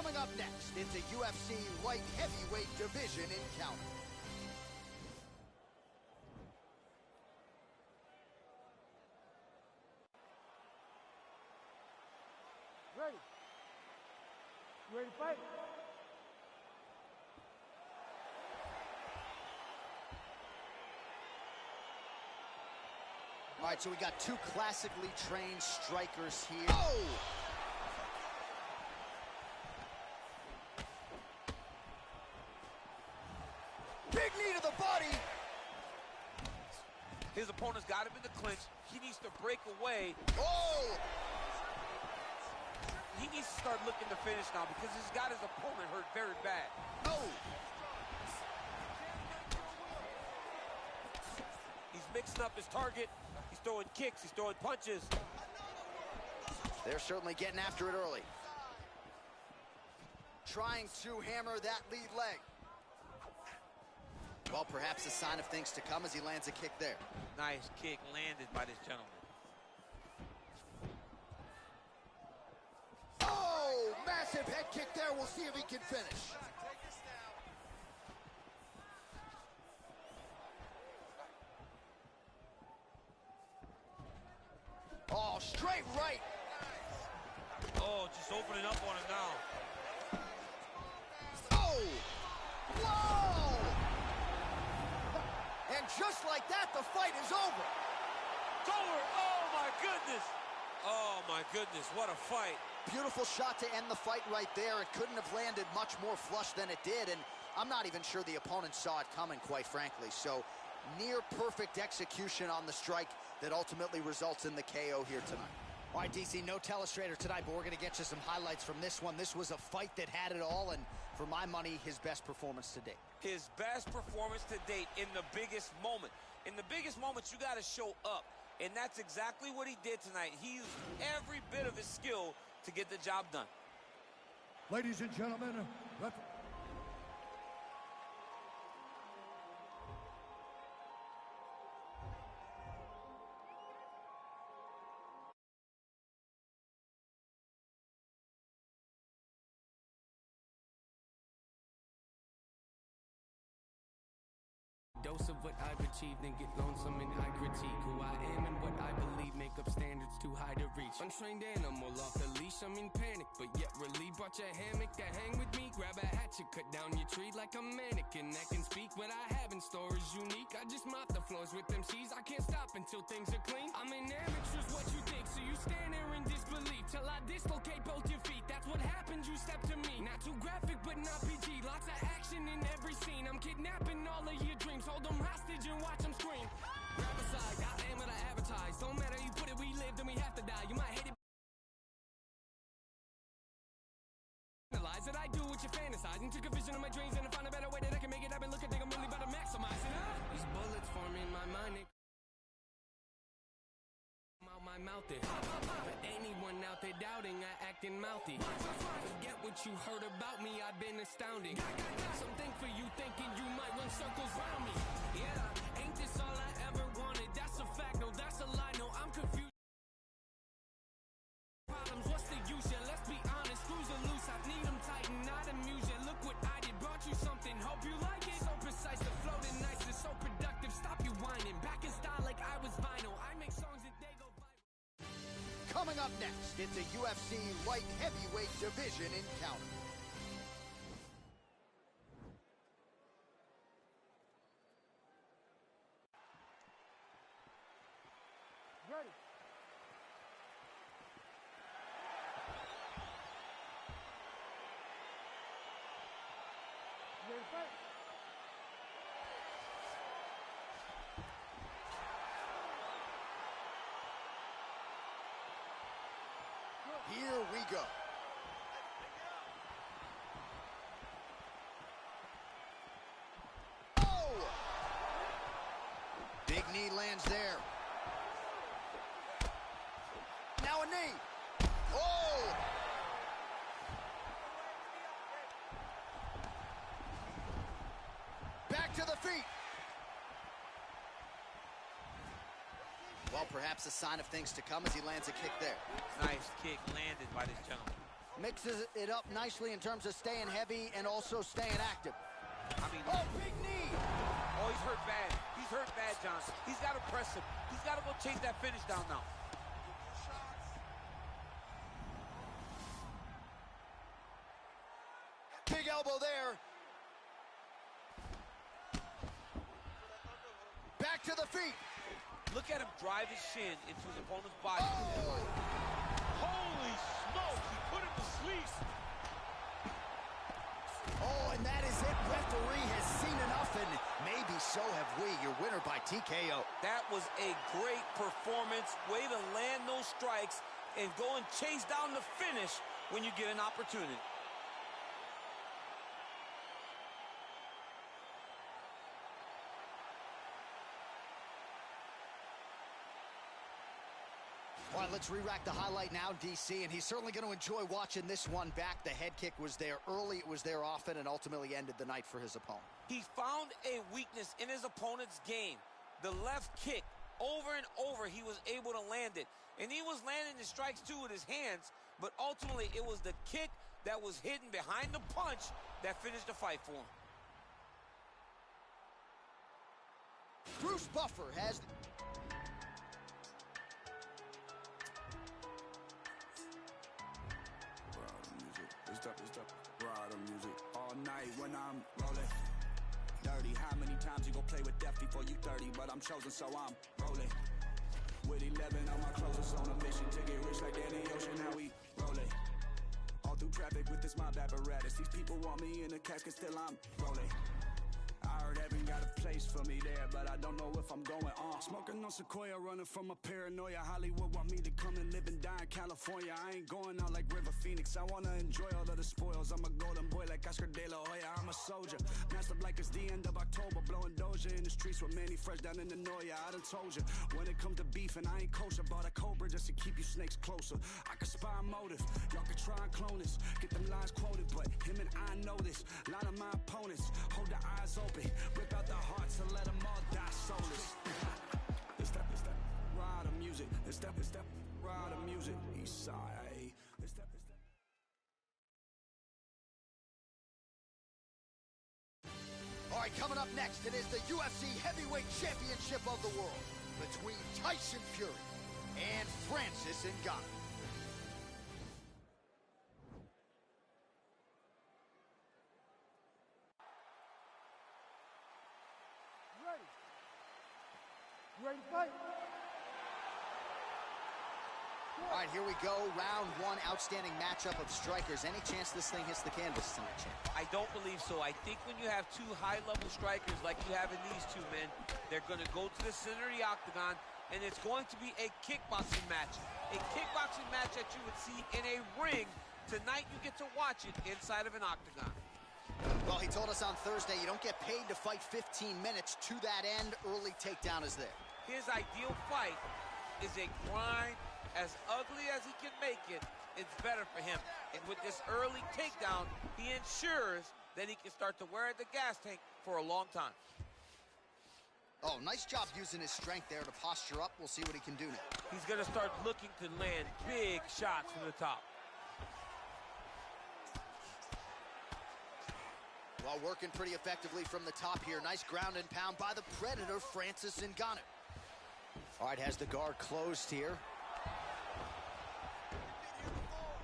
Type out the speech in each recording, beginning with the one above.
Coming up next, it's a UFC light heavyweight division encounter. Ready? You ready to fight? All right, so we got two classically trained strikers here. Oh! Big knee to the body. His opponent's got him in the clinch. He needs to break away. Oh! He needs to start looking to finish now because he's got his opponent hurt very bad. Oh! He's mixing up his target. He's throwing kicks. He's throwing punches. They're certainly getting after it early. Trying to hammer that lead leg. Well, perhaps a sign of things to come as he lands a kick there. Nice kick landed by this gentleman. Oh, massive head kick there. We'll see if he can finish. Oh, straight right. Oh, just opening up on him now. Oh! Whoa! And just like that, the fight is over. It's over. Oh, my goodness. Oh, my goodness. What a fight. Beautiful shot to end the fight right there. It couldn't have landed much more flush than it did, and I'm not even sure the opponent saw it coming, quite frankly. So, near perfect execution on the strike that ultimately results in the KO here tonight. All right, DC, no telestrator tonight, but we're going to get you some highlights from this one. This was a fight that had it all, and for my money, his best performance to date. His best performance to date in the biggest moment. In the biggest moments, you got to show up, and that's exactly what he did tonight. He used every bit of his skill to get the job done. Ladies and gentlemen, dose of what I've achieved and get lonesome and I critique who I am and what I believe make up standards too high to reach. Untrained animal off the leash, I'm in panic, but yet relieved. Brought your hammock to hang with me, grab a hatchet, cut down your tree like a mannequin that can speak. What I have in store is unique. I just mop the floors with them C's. I can't stop until things are clean. I'm an amateur's what you think, so you stand there in disbelief till I dislocate both your feet. That's what happens, you step to me. Not too graphic, but not PG. Lots of action in every scene. I'm kidnapping all of your dreams. Hold them hostage and watch them scream. Grab a side, I am what I advertise. Don't matter, you put it, we live, then we have to die. You might hate it. Analyze that I do what you fantasize. And took a vision of my dreams and I find a better way that I can make it happen. Look, I think I'm really about to maximize it. These bullets form in my mind. They out my mouth there. For anyone out there doubting, I acting mouthy. Forget what you heard about me, I've been astounding. Something for you thinking you might run circles round me. Yeah, ain't this all I ever wanted? That's a fact, no, that's a lie. No, I'm confused. Problems, what's the use? Yeah, let's be honest, screws are loose. I need them tighten, not amuse ya. Look what I did, brought you something. Hope you like it. So precise, the flow and nice, it's so productive. Stop you whining, back in style like I was vinyl. I make songs that they go. Coming up next, it's a UFC light heavyweight division encounter. ready? You ready to fight? Here we go. Oh! Big knee lands there. Now a knee. Oh! Back to the feet. Well, perhaps a sign of things to come as he lands a kick there. Nice kick landed by this gentleman. Mixes it up nicely in terms of staying heavy and also staying active. I mean, oh, big knee! Oh, he's hurt bad. He's hurt bad, John. He's got to press him. He's got to go chase that finish down now. Big elbow there. Back to the feet. Look at him drive his shin into his opponent's body. Oh. Holy smokes, he put him to sleep. Oh, and that is it. Referee has seen enough, and maybe so have we. Your winner by TKO. That was a great performance. Way to land those strikes and go and chase down the finish when you get an opportunity. All right, let's re-rack the highlight now, DC, and he's certainly going to enjoy watching this one back. The head kick was there early, it was there often, and ultimately ended the night for his opponent. He found a weakness in his opponent's game. The left kick, over and over, he was able to land it. And he was landing the strikes, too, with his hands, but ultimately it was the kick that was hidden behind the punch that finished the fight for him. Bruce Buffer has... It's up, rider music all night when I'm rolling. Dirty, how many times you gon' play with death before you 30? But I'm chosen, so I'm rolling. With 11 on my closest on a mission to get rich like Danny Ocean. How we rolling? All through traffic with this mob apparatus. These people want me in a casket, still I'm rolling. I heard heaven got a place for me there, but I don't know if I'm going on. Smoking on Sequoia, running from a paranoia. Hollywood want me to come and live and die in California. I ain't going out like River Phoenix. I wanna enjoy all of the spoils. I'm a golden boy like Oscar De La Hoya. I'm a soldier, masked up like it's the end of October. Blowing Doja in the streets with Manny Fresh down in the Noya. I done told you, when it comes to beef and I ain't kosher. Bought a Cobra just to keep you snakes closer. I can spy a motive, y'all can try and clone this. Get them lines quoted, but him and I know this. A lot of my opponents hold their eyes open, rip out the hearts and let them all die soulless. It's that ride of music. It's that ride of music. East side, ayy. It's that. All right, coming up next, it is the UFC Heavyweight Championship of the world between Tyson Fury and Francis Ngannou. Ready to fight? All right, here we go. Round one, outstanding matchup of strikers. Any chance this thing hits the canvas tonight, champ? I don't believe so. I think when you have two high-level strikers like you have in these two men, they're going to go to the center of the octagon, and it's going to be a kickboxing match. A kickboxing match that you would see in a ring. Tonight, you get to watch it inside of an octagon. Well, he told us on Thursday you don't get paid to fight 15 minutes. To that end, early takedown is there. His ideal fight is a grind. As ugly as he can make it, it's better for him. And with this early takedown, he ensures that he can start to wear at the gas tank for a long time. Oh, nice job using his strength there to posture up. We'll see what he can do now. He's going to start looking to land big shots from the top. Well, working pretty effectively from the top here. Nice ground and pound by the Predator, Francis Ngannou. All right, has the guard closed here.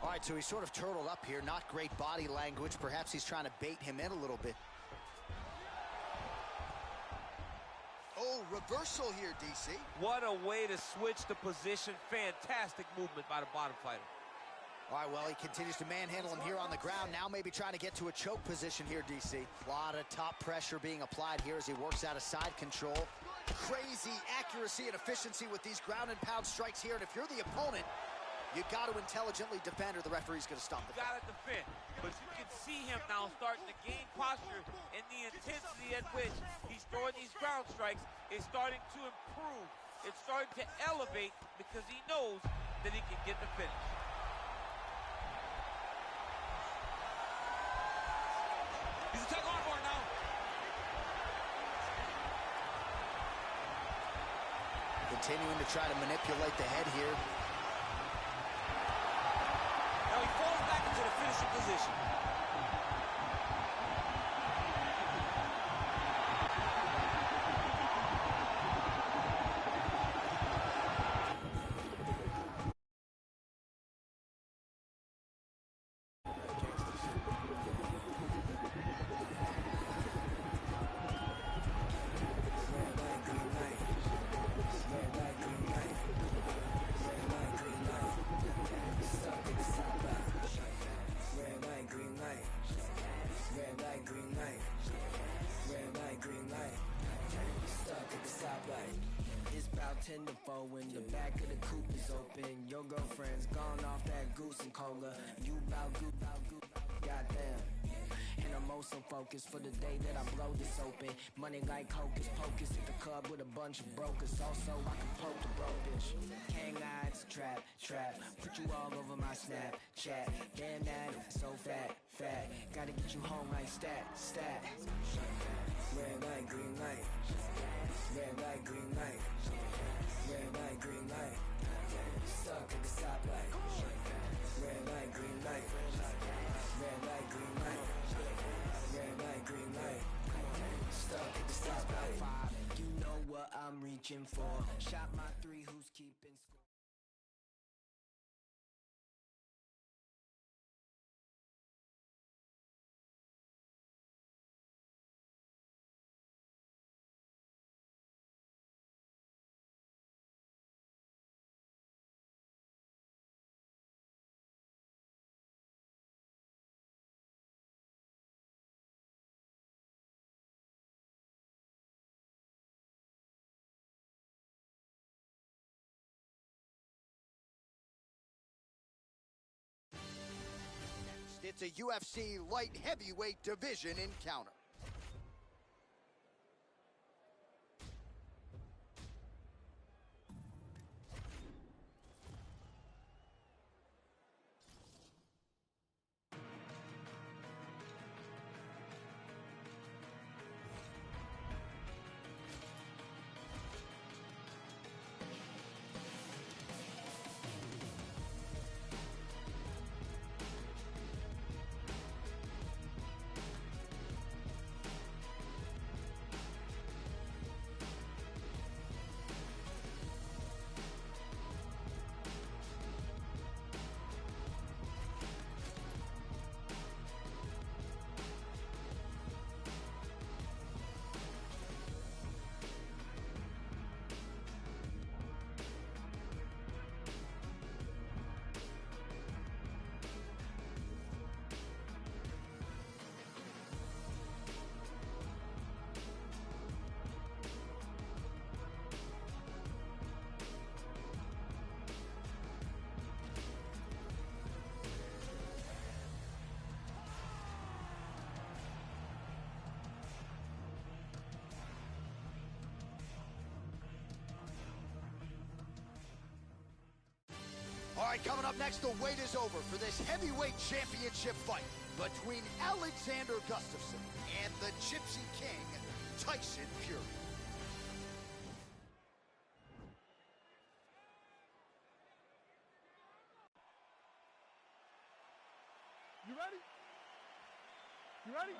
All right, so he's sort of turtled up here. Not great body language. Perhaps he's trying to bait him in a little bit. Oh, reversal here, DC. What a way to switch the position. Fantastic movement by the bottom fighter. All right, well, he continues to manhandle him here on the ground. Now maybe trying to get to a choke position here, DC. A lot of top pressure being applied here as he works out of side control. Crazy accuracy and efficiency with these ground and pound strikes here. And if you're the opponent, you got to intelligently defend or the referee's going to stop the fight. You got to defend. But you can see him now starting to gain posture, and the intensity at which he's throwing these ground strikes is starting to improve. It's starting to elevate because he knows that he can get the finish. He's a tug on for it now. Continuing to try to manipulate the head here. Now he falls back into the beneficial position. It's about 10 to 4 when the back of the coupe is open. Your girlfriend's gone off that goose and cola. You bout goop, goddamn. And I'm also focused for the day that I blow this open. Money like hocus pocus at the club with a bunch of brokers. Also, I can poke the broke bitch. Hang eyes, trap. Put you all over my Snapchat. Damn that, so fat. Gotta get you home like stat. Red light, green light. Red light, green light. Red light, green light. Stuck at the stoplight. Red light, green light. Red light, green light. Red light, green light. Stuck at the stoplight. You know what I'm reaching for. Shot my 3, who's keeping score? It's a UFC light heavyweight division encounter. All right, coming up next, the wait is over for this heavyweight championship fight between Alexander Gustafsson and the Gypsy King, Tyson Fury. You ready? You ready?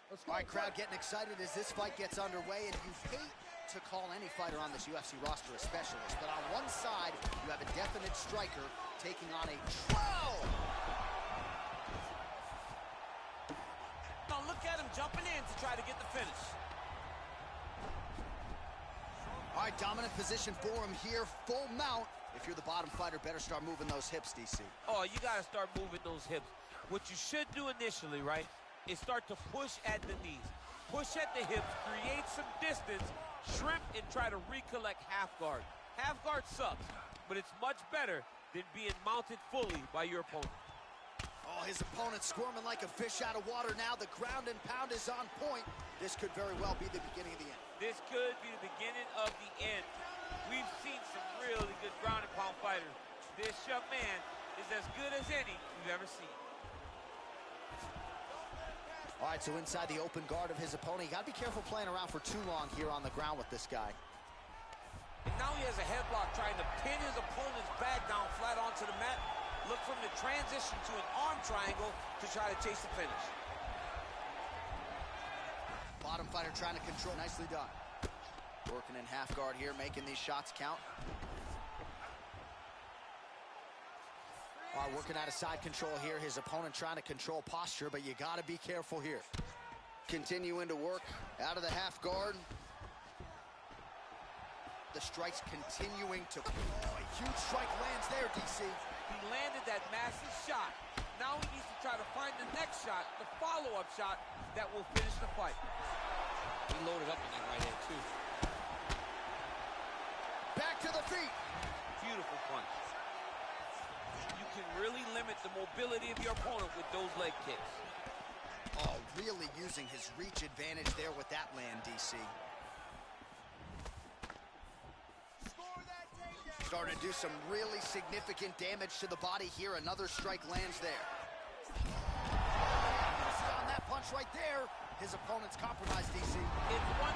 Let's go. All right, crowd getting excited as this fight gets underway, and you hate to call any fighter on this UFC roster a specialist, but on one side, you have a definite striker taking on a Now look at him jumping in to try to get the finish. All right, dominant position for him here, full mount. If you're the bottom fighter, better start moving those hips, DC. Oh, you got to start moving those hips. What you should do initially, right, is start to push at the knees. Push at the hips, create some distance, shrimp, and try to recollect half guard. Half guard sucks, but it's much better than being mounted fully by your opponent. Oh, his opponent squirming like a fish out of water now. The ground and pound is on point. This could very well be the beginning of the end. This could be the beginning of the end. We've seen some really good ground and pound fighters. This young man is as good as any you've ever seen. All right, so inside the open guard of his opponent, you got to be careful playing around for too long here on the ground with this guy. And now he has a headlock trying to pin his opponent's back down flat onto the mat. Look from the transition to an arm triangle to try to chase the finish. Bottom fighter trying to control. Nicely done. Working in half guard here, making these shots count. All right, working out of side control here. His opponent trying to control posture, but you got to be careful here. Continuing to work out of the half guard. The strikes continuing to... Oh, a huge strike lands there, DC. He landed that massive shot. Now he needs to try to find the next shot, the follow-up shot that will finish the fight. He loaded up on that right hand, too. Back to the feet. Beautiful punch. You can really limit the mobility of your opponent with those leg kicks. Oh, really using his reach advantage there with that land, DC. Starting to do some really significant damage to the body here. Another strike lands there. On that punch right there, his opponent's compromised, DC. It's one